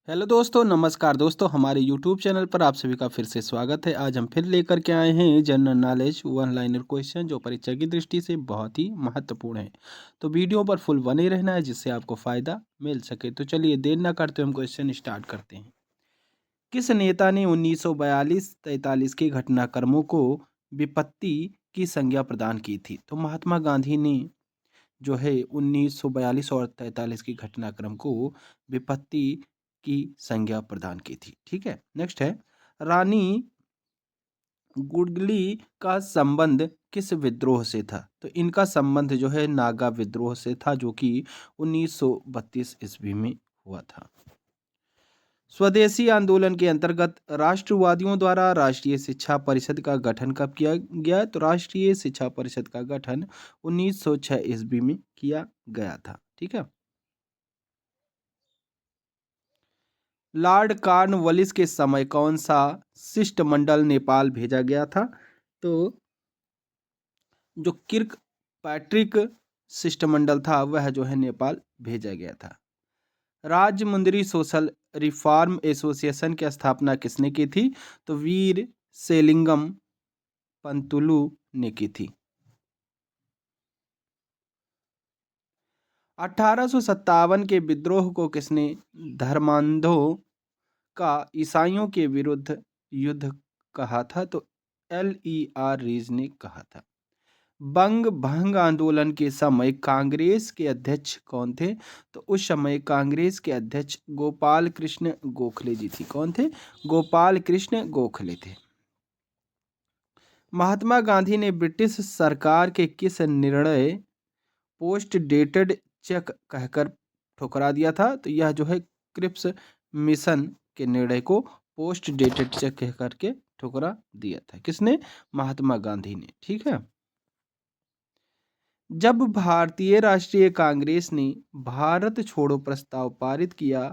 Hello दोस्तों, नमस्कार दोस्तों। हमारे यूट्यूब चैनल पर आप सभी का फिर से स्वागत है। आज हम फिर लेकर के आए हैं general knowledge one liner question जो परीक्षा की दृष्टि से बहुत ही महत्वपूर्ण है। तो वीडियो पर फुल बने रहना है जिससे आपको फ़ायदा मिल सके। तो चलिए देर ना करते हम क्वेश्चन स्टार्ट करते हैं। किस नेता ने 1942-43 के घटनाक्रमों को विपत्ति की संज्ञा प्रदान की थी? तो महात्मा गांधी ने जो है 1942 और 43 की घटनाक्रम को विपत्ति की संज्ञा प्रदान की थी। ठीक है, नेक्स्ट है रानी गुडली का संबंध किस विद्रोह से था? तो इनका संबंध जो है नागा विद्रोह से था जो कि 1932 ईस्वी में हुआ था। स्वदेशी आंदोलन के अंतर्गत राष्ट्रवादियों द्वारा राष्ट्रीय शिक्षा परिषद का गठन कब किया गया? तो राष्ट्रीय शिक्षा परिषद का गठन 1906 ईस्वी में किया गया था। ठीक है। लॉर्ड कॉर्नवालिस के समय कौन सा शिष्टमंडल नेपाल भेजा गया था? तो जो किर्क पैट्रिक शिष्टमंडल था वह जो है नेपाल भेजा गया था। राजमुंदरी सोशल रिफॉर्म एसोसिएशन की स्थापना किसने की थी? तो वीर सेलिंगम पंतुलु ने की थी। 1857 के विद्रोह को किसने धर्मांधों का ईसाइयों के विरुद्ध युद्ध कहा था? तो LER रीज ने कहा था। बंग भंग आंदोलन के समय कांग्रेस के अध्यक्ष कौन थे? तो उस समय कांग्रेस के अध्यक्ष गोपाल कृष्ण गोखले जी थी। कौन थे? गोपाल कृष्ण गोखले थे। महात्मा गांधी ने ब्रिटिश सरकार के किस निर्णय पोस्ट डेटेड चेक कहकर ठुकरा दिया था? तो यह जो है क्रिप्स मिशन के निर्णय को पोस्ट डेटेड चेक कह करके ठुकरा दिया था। किसने? महात्मा गांधी ने। ठीक है। जब भारतीय राष्ट्रीय कांग्रेस ने भारत छोड़ो प्रस्ताव पारित किया,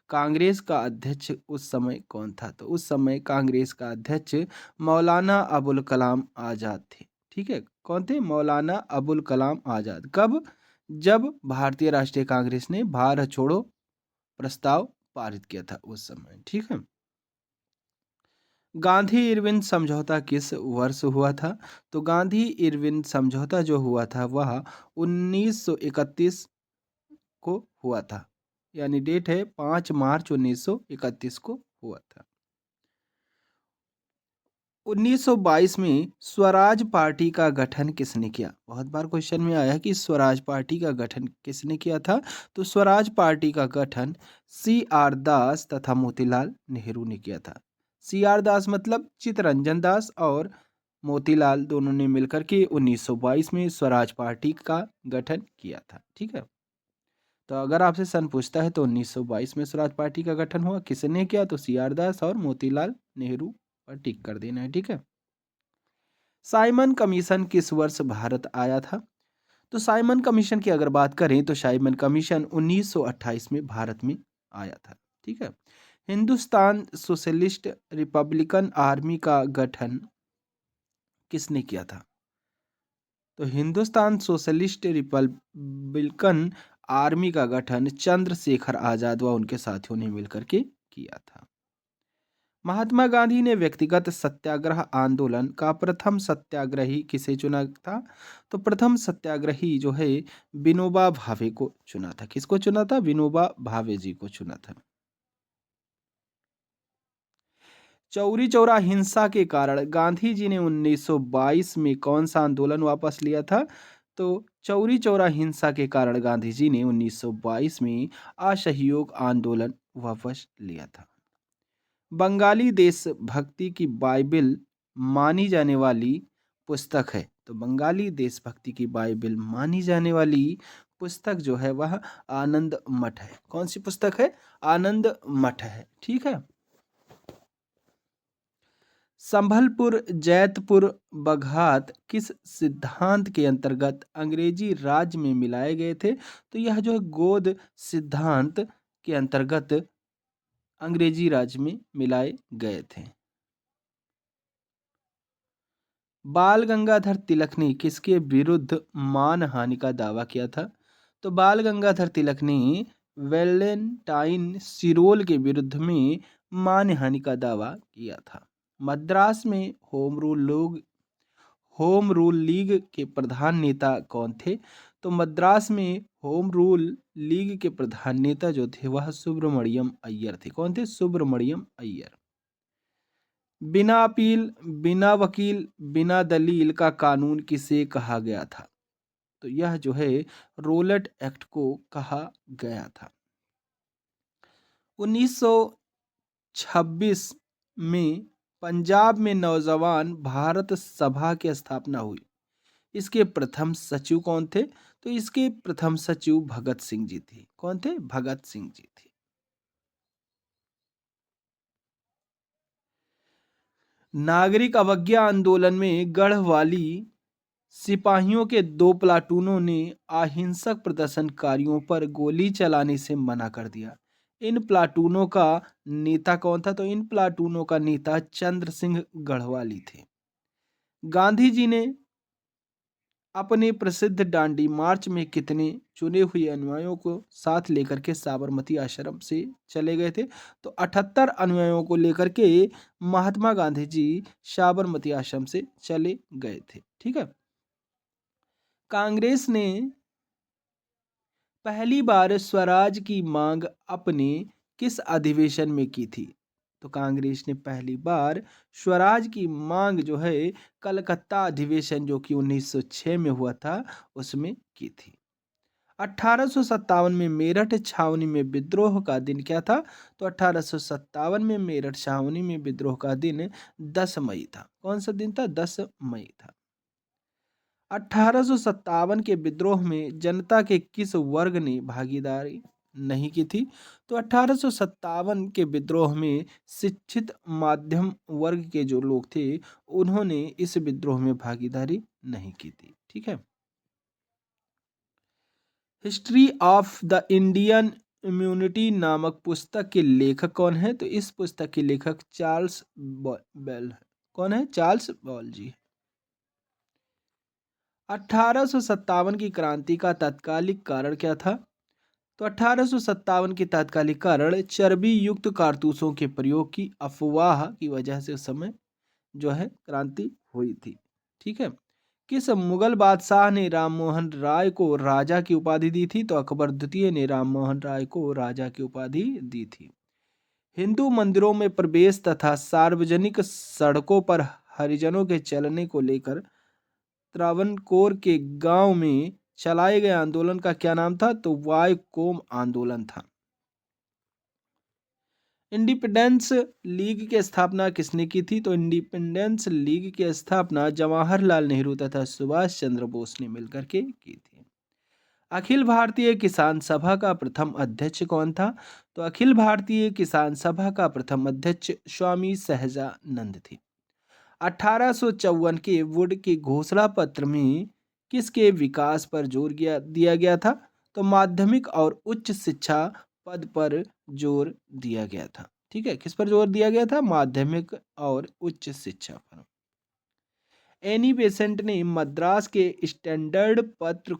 कांग्रेस का अध्यक्ष उस समय कौन था? तो उस समय कांग्रेस का अध्यक्ष मौलाना अबुल कलाम आज़ाद थे। ठीक है, कौन थे? मौलाना अबुल कलाम आज़ाद। कब? जब भारतीय राष्ट्रीय कांग्रेस ने भारत छोड़ो प्रस्ताव पारित किया था उस समय। ठीक है। गांधी इरविन समझौता किस वर्ष हुआ था? तो गांधी इरविन समझौता जो हुआ था वह 1931 को हुआ था। यानी डेट है 5 मार्च 1931 को हुआ था। 1922 में स्वराज पार्टी का गठन किसने किया? बहुत बार क्वेश्चन में आया कि स्वराज पार्टी का गठन किसने किया था? तो स्वराज पार्टी का गठन CR दास तथा मोतीलाल नेहरू ने किया था। CR दास मतलब चित्तरंजन दास और मोतीलाल दोनों ने मिलकर के 1922 में स्वराज पार्टी का गठन किया था। ठीक है। तो अगर आपसे सन पूछता है तो 1922 में स्वराज पार्टी का गठन हुआ, किसने किया? तो CR दास और मोतीलाल नेहरू पर टिक कर देना है। ठीक है। साइमन कमीशन किस वर्ष भारत आया था? तो साइमन कमीशन की अगर बात करें तो साइमन कमीशन 1928 में भारत में आया था। ठीक है। हिंदुस्तान सोशलिस्ट रिपब्लिकन आर्मी का गठन किसने किया था? तो हिंदुस्तान सोशलिस्ट रिपब्लिकन आर्मी का गठन चंद्रशेखर आजाद व उनके साथियों ने मिलकर के किया था। महात्मा गांधी ने व्यक्तिगत सत्याग्रह आंदोलन का प्रथम सत्याग्रही किसे चुना था? तो प्रथम सत्याग्रही जो है विनोबा भावे को चुना था। किसको चुना था? विनोबा भावे जी को चुना था। चौरी चौरा हिंसा के कारण गांधी जी ने 1922 में कौन सा आंदोलन वापस लिया था? तो चौरी चौरा हिंसा के कारण गांधी जी ने 1922 में असहयोग आंदोलन वापस लिया था। बंगाली देशभक्ति की बाइबिल मानी जाने वाली पुस्तक है। तो बंगाली देशभक्ति की बाइबिल मानी जाने वाली पुस्तक जो है वह आनंद मठ है। कौन सी पुस्तक है? आनंद मठ है। ठीक है। संभलपुर जैतपुर बघात किस सिद्धांत के अंतर्गत अंग्रेजी राज में मिलाए गए थे? तो यह जो है गोद सिद्धांत के अंतर्गत अंग्रेजी राज में मिलाए गए थे। बाल गंगाधर तिलक ने किसके विरुद्ध मानहानि का दावा किया था? तो बाल गंगाधर तिलक ने वैलेंटाइन सिरोल के विरुद्ध में मानहानि का दावा किया था। मद्रास में होम रूल लीग के प्रधान नेता कौन थे? तो मद्रास में होम रूल लीग के प्रधान नेता जो थे वह सुब्रमण्यम अय्यर थे। कौन थे? सुब्रमण्यम अय्यर। बिना अपील, बिना वकील, बिना दलील का कानून किसे कहा गया था? तो यह जो है रोलेट एक्ट को कहा गया था। 1926 में पंजाब में नौजवान भारत सभा की स्थापना हुई। इसके प्रथम सचिव कौन थे? तो इसके प्रथम सचिव भगत सिंह जी थे। कौन थे? भगत सिंह जी थे। नागरिक अवज्ञा आंदोलन में गढ़वाली सिपाहियों के 2 प्लाटूनों ने अहिंसक प्रदर्शनकारियों पर गोली चलाने से मना कर दिया। इन प्लाटूनों का नेता कौन था? तो इन प्लाटूनों का नेता चंद्र सिंह गढ़वाली थे। गांधी जी ने अपने प्रसिद्ध दांडी मार्च में कितने चुने हुए अनुयायियों को साथ लेकर के साबरमती आश्रम से चले गए थे? तो 78 अनुयायियों को लेकर के महात्मा गांधी जी साबरमती आश्रम से चले गए थे। ठीक है। कांग्रेस ने पहली बार स्वराज की मांग अपने किस अधिवेशन में की थी? तो कांग्रेस ने पहली बार स्वराज की मांग जो है कलकत्ता अधिवेशन जो कि 1906 में हुआ था उसमें की थी। 1857 में मेरठ छावनी में विद्रोह का दिन क्या था? तो 1857 में मेरठ छावनी में विद्रोह का दिन 10 मई था। कौन सा दिन था? 10 मई था। 1857 के विद्रोह में जनता के किस वर्ग ने भागीदारी नहीं की थी? तो 1857 के विद्रोह में शिक्षित मध्यम वर्ग के जो लोग थे उन्होंने इस विद्रोह में भागीदारी नहीं की थी। ठीक है। History of the Indian immunity नामक पुस्तक के लेखक कौन है? तो इस पुस्तक के लेखक चार्ल्स बेल है। कौन है? चार्ल्स बॉल जी। 1857 की क्रांति का तात्कालिक कारण क्या था? तो 1857 के तात्कालिक कारण चर्बी युक्त कारतूसों के प्रयोग की अफवाह की वजह से उस समय जो है क्रांति हुई थी। ठीक है। किस मुगल बादशाह ने राममोहन राय को राजा की उपाधि दी थी? तो अकबर द्वितीय ने राममोहन राय को राजा की उपाधि दी थी। हिंदू मंदिरों में प्रवेश तथा सार्वजनिक सड़कों पर हरिजनों के चलने को लेकर त्रावणकोर के गांव में चलाए गए आंदोलन का क्या नाम था? तो वायकोम आंदोलन था। इंडिपेंडेंस लीग की स्थापना किसने की थी? तो इंडिपेंडेंस लीग की स्थापना जवाहरलाल नेहरू तथा सुभाष चंद्र बोस ने मिलकर के की थी। अखिल भारतीय किसान सभा का प्रथम अध्यक्ष कौन था? तो अखिल भारतीय किसान सभा का प्रथम अध्यक्ष स्वामी सहजानंद थे। 1854 के वुड के घोषणा पत्र में किसके विकास पर जोर दिया गया था? तो माध्यमिक और उच्च शिक्षा पद पर जोर दिया गया था। ठीक है। किस पर जोर दिया गया था? माध्यमिक और उच्च शिक्षा पर। एनी बेसेंट ने मद्रास के स्टैंडर्ड पत्र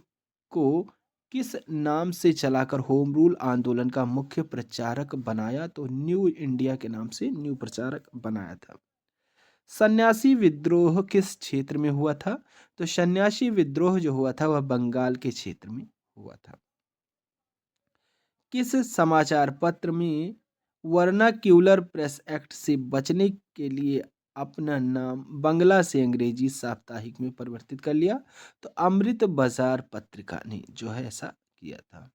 को किस नाम से चलाकर होम रूल आंदोलन का मुख्य प्रचारक बनाया? तो न्यू इंडिया के नाम से न्यू प्रचारक बनाया था। सन्यासी विद्रोह किस क्षेत्र में हुआ था? तो सन्यासी विद्रोह जो हुआ था वह बंगाल के क्षेत्र में हुआ था। किस समाचार पत्र में वर्नाक्यूलर प्रेस एक्ट से बचने के लिए अपना नाम बंगला से अंग्रेजी साप्ताहिक में परिवर्तित कर लिया? तो अमृत बाजार पत्रिका ने जो है ऐसा किया था।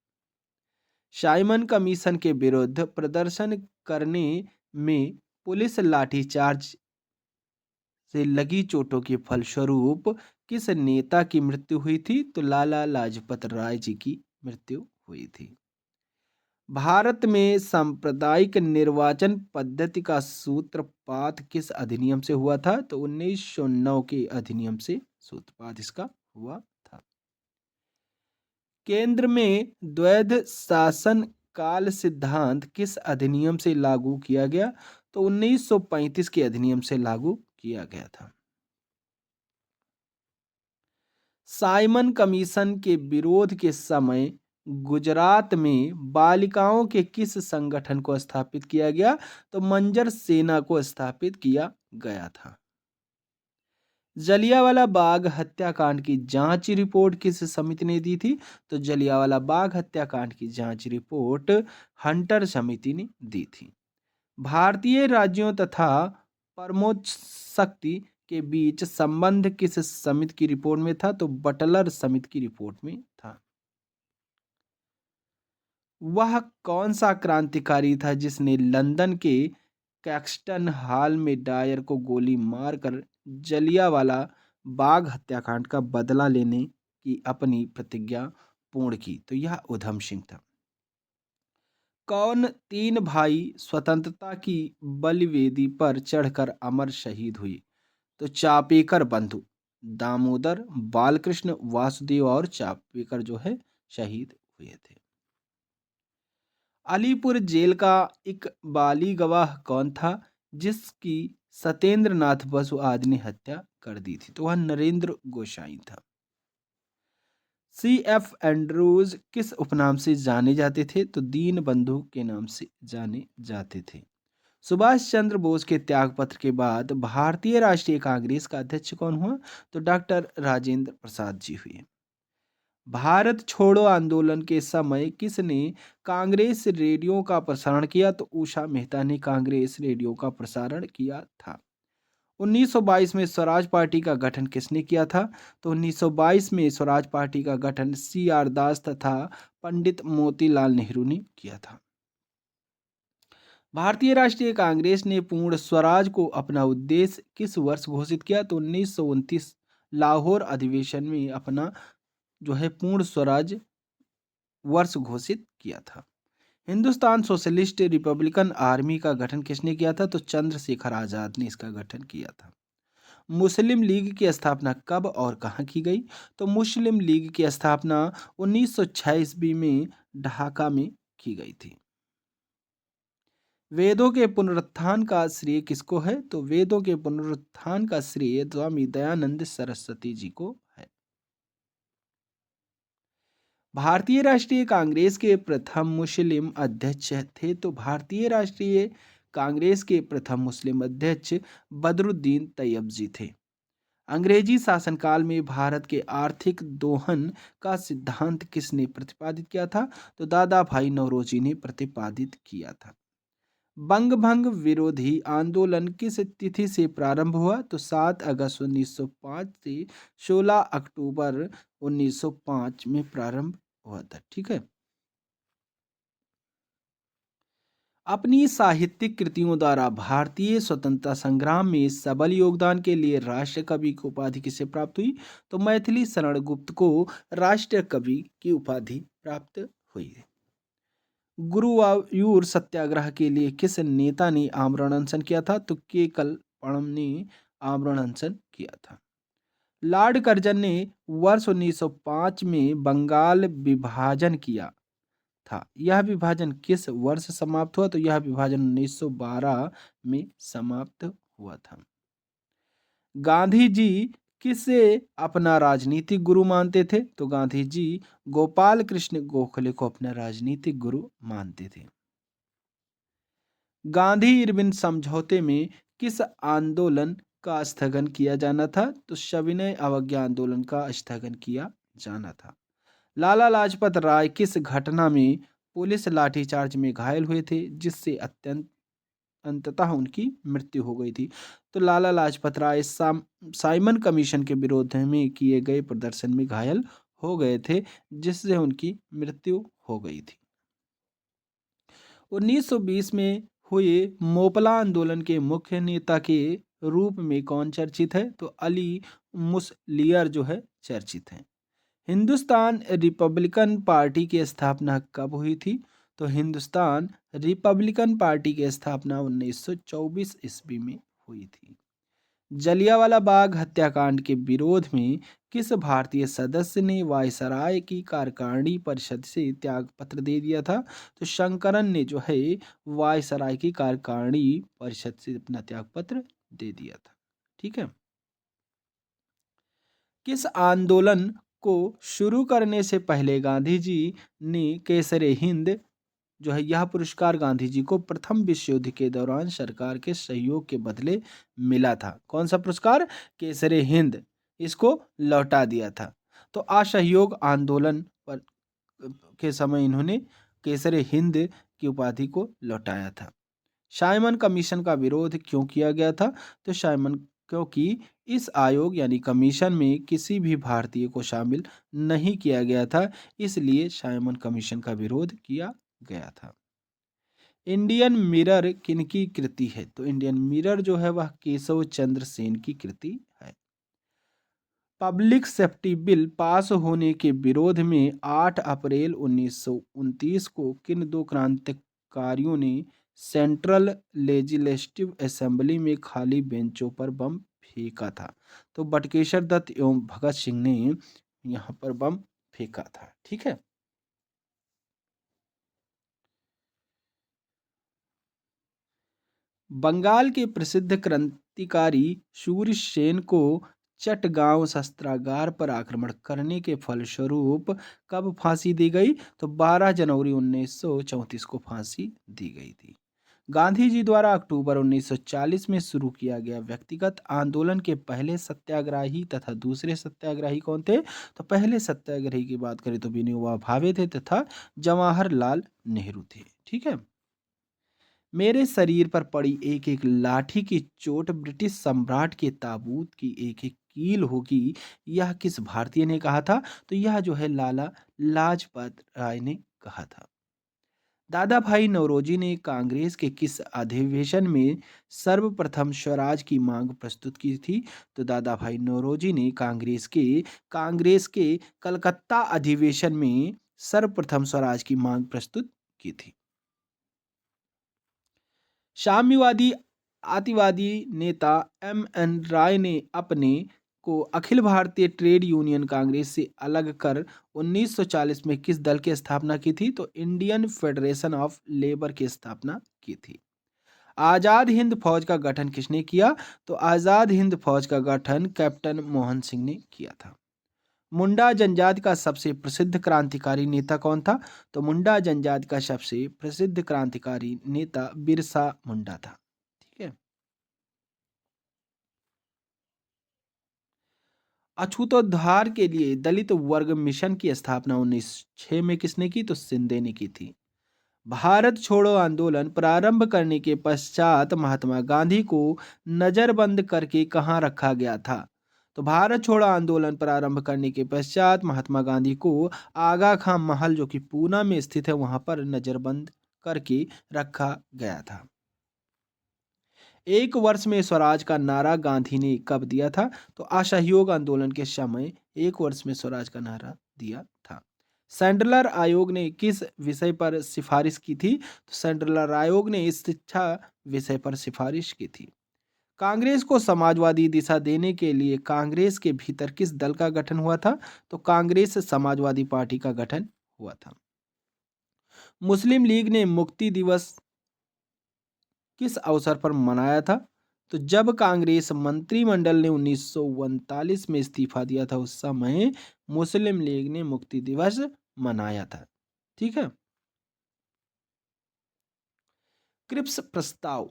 साइमन कमीशन के विरुद्ध प्रदर्शन करने में पुलिस लाठीचार्ज से लगी चोटों के फलस्वरूप किस नेता की मृत्यु हुई थी? तो लाला लाजपत राय जी की मृत्यु हुई थी। भारत में सांप्रदायिक निर्वाचन पद्धति का सूत्रपात किस अधिनियम से हुआ था? तो 1909 के अधिनियम से सूत्रपात इसका हुआ था। केंद्र में द्वैध शासन काल सिद्धांत किस अधिनियम से लागू किया गया? तो 1935 के अधिनियम से लागू किया गया था। साइमन कमीशन के विरोध के समय गुजरात में बालिकाओं के किस संगठन को स्थापित किया गया? तो मंजर सेना को स्थापित किया गया था। जलियांवाला बाग हत्याकांड की जांच रिपोर्ट किस समिति ने दी थी? तो जलियांवाला बाग हत्याकांड की जांच रिपोर्ट हंटर समिति ने दी थी। भारतीय राज्यों तथा परमोच्च शक्ति के बीच संबंध किस समिति की रिपोर्ट में था? तो बटलर समिति की रिपोर्ट में था। वह कौन सा क्रांतिकारी था जिसने लंदन के कैक्सटन हॉल में डायर को गोली मारकर जलियांवाला बाग हत्याकांड का बदला लेने की अपनी प्रतिज्ञा पूर्ण की? तो यह उधम सिंह था। कौन तीन भाई स्वतंत्रता की बलिवेदी पर चढ़कर अमर शहीद हुए? तो चापेकर बंधु दामोदर, बालकृष्ण, वासुदेव और चापेकर जो है शहीद हुए थे। अलीपुर जेल का इकबाली गवाह कौन था जिसकी सत्येंद्र नाथ बसु आदि ने हत्या कर दी थी? तो वह नरेंद्र गोसाई था। सी एफ एंड्रूज किस उपनाम से जाने जाते थे? तो दीन बंधु के नाम से जाने जाते थे। सुभाष चंद्र बोस के त्यागपत्र के बाद भारतीय राष्ट्रीय कांग्रेस का अध्यक्ष कौन हुआ? तो डॉक्टर राजेंद्र प्रसाद जी हुए। भारत छोड़ो आंदोलन के समय किसने कांग्रेस रेडियो का प्रसारण किया? तो उषा मेहता ने कांग्रेस रेडियो का प्रसारण किया था। 1922 में स्वराज पार्टी का गठन किसने किया था? तो 1922 में स्वराज पार्टी का गठन सी आर दास तथा पंडित मोतीलाल नेहरू ने किया था। भारतीय राष्ट्रीय कांग्रेस ने पूर्ण स्वराज को अपना उद्देश्य किस वर्ष घोषित किया? तो 1929 लाहौर अधिवेशन में अपना जो है पूर्ण स्वराज वर्ष घोषित किया था। हिंदुस्तान सोशलिस्ट रिपब्लिकन आर्मी का गठन किसने किया था? तो चंद्रशेखर आजाद ने इसका गठन किया था। मुस्लिम लीग की स्थापना कब और कहाँ की गई? तो मुस्लिम लीग की स्थापना 1906 ईस्वी में ढाका में की गई थी। वेदों के पुनरुत्थान का श्रेय किसको है? तो वेदों के पुनरुत्थान का श्रेय स्वामी दयानंद सरस्वती जी को है। भारतीय राष्ट्रीय कांग्रेस के प्रथम मुस्लिम अध्यक्ष थे? तो भारतीय राष्ट्रीय कांग्रेस के प्रथम मुस्लिम अध्यक्ष बदरुद्दीन तैयबजी थे। अंग्रेजी शासनकाल में भारत के आर्थिक दोहन का सिद्धांत किसने प्रतिपादित किया था? तो दादा भाई नौरोजी ने प्रतिपादित किया था। बंग भंग विरोधी आंदोलन किस तिथि से प्रारंभ हुआ? तो 7 अगस्त 1905 से 16 अक्टूबर 1905 में प्रारंभ हुआ था। ठीक है। अपनी साहित्यिक कृतियों द्वारा भारतीय स्वतंत्रता संग्राम में सबल योगदान के लिए राष्ट्र कवि की उपाधि किसे प्राप्त हुई? तो मैथिली शरण गुप्त को राष्ट्र कवि की उपाधि प्राप्त हुई। गुरुवायूर सत्याग्रह के लिए किस नेता ने आमरण अनशन किया था? तो केकल पणम ने आमरण अनशन किया था। लॉर्ड कर्जन ने वर्ष 1905 में बंगाल विभाजन किया था। यह विभाजन किस वर्ष समाप्त हुआ? तो यह विभाजन 1912 में समाप्त हुआ था। गांधी जी किसे अपना राजनीतिक गुरु मानते थे? तो गांधी जी गोपाल कृष्ण गोखले को अपना राजनीतिक गुरु मानते थे। गांधी इरविन समझौते में किस आंदोलन का स्थगन किया जाना था? तो सविनय अवज्ञा आंदोलन का स्थगन किया जाना था। लाला लाजपत राय किस घटना में पुलिस लाठीचार्ज में घायल हुए थे जिससे अंततः उनकी मृत्यु हो गई थी? तो लाला लाजपत राय साइमन कमीशन के विरोध में किए गए प्रदर्शन में घायल हो गए थे जिससे उनकी मृत्यु हो गई थी। 1920 में हुए मोपला आंदोलन के मुख्य नेता के रूप में कौन चर्चित है? तो अली मुसलियर जो है चर्चित है। हिंदुस्तान रिपब्लिकन पार्टी की स्थापना कब हुई थी? तो हिंदुस्तान रिपब्लिकन पार्टी की स्थापना 1924 ईस्वी में हुई थी। जलियांवाला बाग हत्याकांड के विरोध में किस भारतीय सदस्य ने वायसराय की कार्यकारिणी परिषद से त्यागपत्र दे दिया था? तो शंकरन ने जो है वायसराय की कार्यकारिणी परिषद से अपना त्यागपत्र दे दिया था। ठीक है। किस आंदोलन को शुरू करने से पहले गांधी जी ने केसरे हिंद जो है यह पुरस्कार गांधी जी को प्रथम विश्व युद्ध के दौरान सरकार के सहयोग के बदले मिला था। कौन सा पुरस्कार? केसरे हिंद। इसको लौटा दिया था। तो असहयोग आंदोलन पर के समय इन्होंने केसरे हिंद की उपाधि को लौटाया था। साइमन कमीशन का विरोध क्यों किया गया था? तो साइमन क्योंकि इस आयोग यानी कमीशन में किसी भी भारतीय को शामिल नहीं किया गया था, इसलिए साइमन कमीशन का विरोध किया गया था। इंडियन मिरर किनकी कृति है? तो इंडियन मिरर जो है वह केशव चंद्र सेन की कृति है। पब्लिक सेफ्टी बिल पास होने के विरोध में 8 अप्रैल 1929 को किन दो क्रांतिकारियों ने सेंट्रल लेजिस्लेटिव असेंबली में खाली बेंचों पर बम फेंका था? तो बटुकेश्वर दत्त एवं भगत सिंह ने यहाँ पर बम फेंका था। ठीक है। बंगाल के प्रसिद्ध क्रांतिकारी सूर्यसेन को चटगांव शस्त्रागार पर आक्रमण करने के फलस्वरूप कब फांसी दी गई? तो 12 जनवरी 1934 को फांसी दी गई थी। गांधी जी द्वारा अक्टूबर 1940 में शुरू किया गया व्यक्तिगत आंदोलन के पहले सत्याग्रही तथा दूसरे सत्याग्रही कौन थे? तो पहले सत्याग्रही की बात करें तो विनोबा भावे थे तथा जवाहरलाल नेहरू थे। ठीक है। मेरे शरीर पर पड़ी एक एक लाठी की चोट ब्रिटिश सम्राट के ताबूत की एक एक कील होगी, यह किस भारतीय ने कहा था? तो यह जो है लाला लाजपत राय ने कहा था। दादा भाई नौरोजी ने कांग्रेस के किस अधिवेशन में सर्वप्रथम स्वराज की मांग प्रस्तुत की थी? तो दादा भाई नौरोजी ने कांग्रेस के कलकत्ता अधिवेशन में सर्वप्रथम स्वराज की मांग प्रस्तुत की थी। साम्यवादी अतिवादी नेता एम.एन. राय ने अपने को अखिल भारतीय ट्रेड यूनियन कांग्रेस से अलग कर 1940 में किस दल की स्थापना की थी? तो इंडियन फेडरेशन ऑफ लेबर की स्थापना की थी। आजाद हिंद फौज का गठन किसने किया? तो आजाद हिंद फौज का गठन कैप्टन मोहन सिंह ने किया था। मुंडा जनजाति का सबसे प्रसिद्ध क्रांतिकारी नेता कौन था? तो मुंडा जनजाति का सबसे प्रसिद्ध क्रांतिकारी नेता बिरसा मुंडा था। ठीक है। अछूतोद्धार के लिए दलित वर्ग मिशन की स्थापना 1906 में किसने की? तो शिंदे ने की थी। भारत छोड़ो आंदोलन प्रारंभ करने के पश्चात महात्मा गांधी को नजरबंद करके कहाँ रखा गया था? तो भारत छोड़ो आंदोलन प्रारंभ करने के पश्चात महात्मा गांधी को आगा खां महल जो कि पूना में स्थित है वहां पर नजरबंद करके रखा गया था। एक वर्ष में स्वराज का नारा गांधी ने कब दिया था? तो असहयोग आंदोलन के समय एक वर्ष में स्वराज का नारा दिया था। सैंडलर आयोग ने किस विषय पर सिफारिश की थी? तो सैंडलर आयोग ने इस शिक्षा विषय पर सिफारिश की थी। कांग्रेस को समाजवादी दिशा देने के लिए कांग्रेस के भीतर किस दल का गठन हुआ था? तो कांग्रेस समाजवादी पार्टी का गठन हुआ था। मुस्लिम लीग ने मुक्ति दिवस किस अवसर पर मनाया था? तो जब कांग्रेस मंत्रिमंडल ने 1939 में इस्तीफा दिया था उस समय मुस्लिम लीग ने मुक्ति दिवस मनाया था। ठीक है। क्रिप्स प्रस्ताव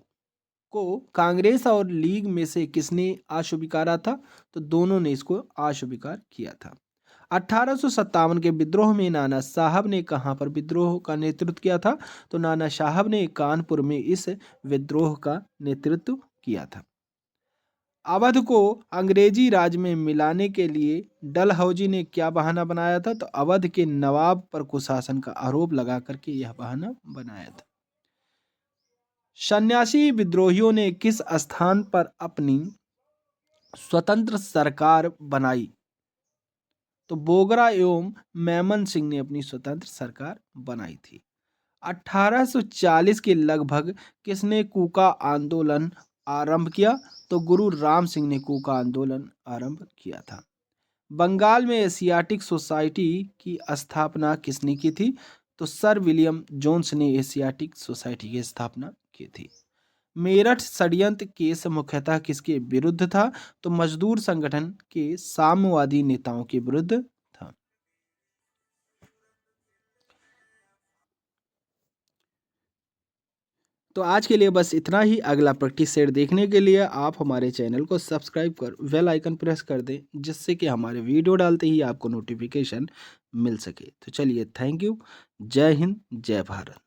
को कांग्रेस और लीग में से किसने अस्वीकारा था? तो दोनों ने इसको अस्वीकार किया था। 1857 के विद्रोह में नाना साहब ने कहां पर विद्रोह का नेतृत्व किया था? तो नाना साहब ने कानपुर में इस विद्रोह का नेतृत्व किया था। अवध को अंग्रेजी राज में मिलाने के लिए डलहौजी ने क्या बहाना बनाया था? तो अवध के नवाब पर कुशासन का आरोप लगा करके यह बहाना बनाया था। सन्यासी विद्रोहियों ने किस स्थान पर अपनी स्वतंत्र सरकार बनाई? तो बोगरा एवं मेमन सिंह ने अपनी स्वतंत्र सरकार बनाई थी। 1840 के लगभग किसने कूका आंदोलन आरंभ किया? तो गुरु राम सिंह ने कूका आंदोलन आरंभ किया था। बंगाल में एशियाटिक सोसाइटी की स्थापना किसने की थी? तो सर विलियम जोन्स ने एशियाटिक सोसाइटी की स्थापना की थी। मेरठ षड्यंत्र केस मुख्यतः किसके विरुद्ध था? तो मजदूर संगठन के साम्यवादी नेताओं के विरुद्ध था। तो आज के लिए बस इतना ही। अगला प्रैक्टिस सेट देखने के लिए आप हमारे चैनल को सब्सक्राइब कर बेल आइकन प्रेस कर दें, जिससे कि हमारे वीडियो डालते ही आपको नोटिफिकेशन मिल सके। तो चलिए, थैंक यू। जय हिंद, जय भारत।